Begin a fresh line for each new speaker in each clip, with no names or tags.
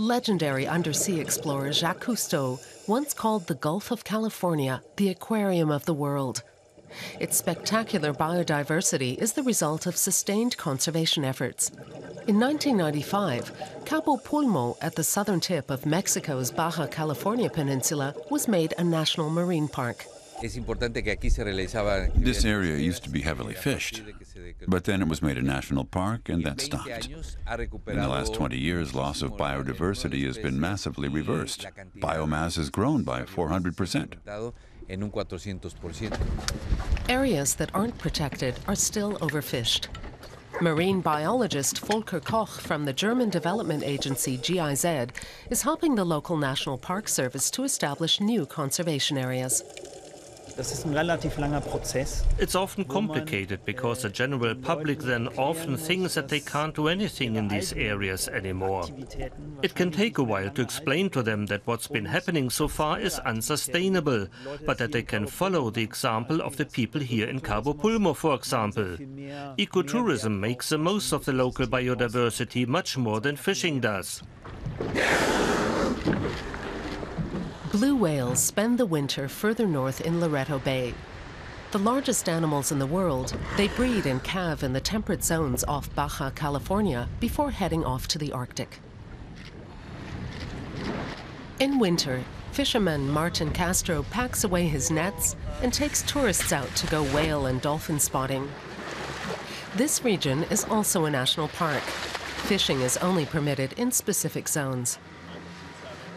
legendary undersea explorer Jacques Cousteau once called the Gulf of California the aquarium of the world. Its spectacular biodiversity is the result of sustained conservation efforts. In 1995, Cabo Pulmo at the southern tip of Mexico's Baja California Peninsula was made a national marine park.
This area used to be heavily fished, but then it was made a national park and that stopped. In the last 20 years, loss of biodiversity has been massively reversed. Biomass has grown by 400%.
Areas that aren't protected are still overfished. Marine biologist Volker Koch from the German development agency GIZ is helping the local National Park Service to establish new conservation areas.
It's often complicated because the general public then often thinks that they can't do anything in these areas anymore. It can take a while to explain to them that what's been happening so far is unsustainable, but that they can follow the example of the people here in Cabo Pulmo, for example. Ecotourism makes the most of the local biodiversity much more than fishing does.
Blue whales spend the winter further north in Loreto Bay. The largest animals in the world, they breed and calve in the temperate zones off Baja California before heading off to the Arctic. In winter, fisherman Martin Castro packs away his nets and takes tourists out to go whale and dolphin spotting. This region is also a national park. Fishing is only permitted in specific zones.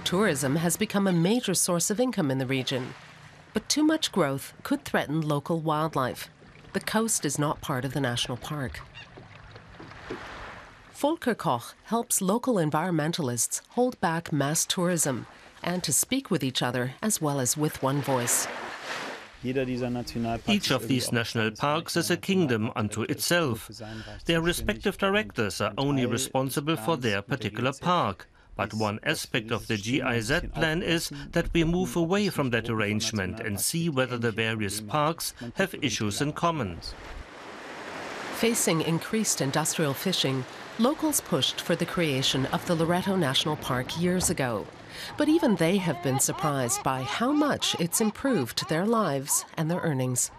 Tourism has become a major source of income in the region, but too much growth could threaten local wildlife. The coast is not part of the national park. Volker Koch helps local environmentalists hold back mass tourism and to speak with each other as well as with one voice.
Each of these national parks is a kingdom unto itself. Their respective directors are only responsible for their particular park. But one aspect of the GIZ plan is that we move away from that arrangement and see whether the various parks have issues in common.
Facing increased industrial fishing, locals pushed for the creation of the Loreto National Park years ago. But even they have been surprised by how much it's improved their lives and their earnings.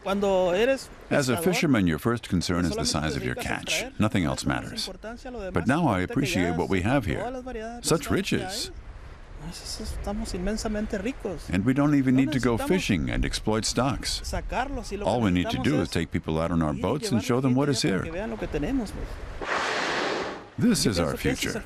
As a fisherman, your first concern is the size of your catch. Nothing else matters. But now I appreciate what we have here. Such riches. And we don't even need to go fishing and exploit stocks. All we need to do is take people out on our boats and show them what is here. This is our future.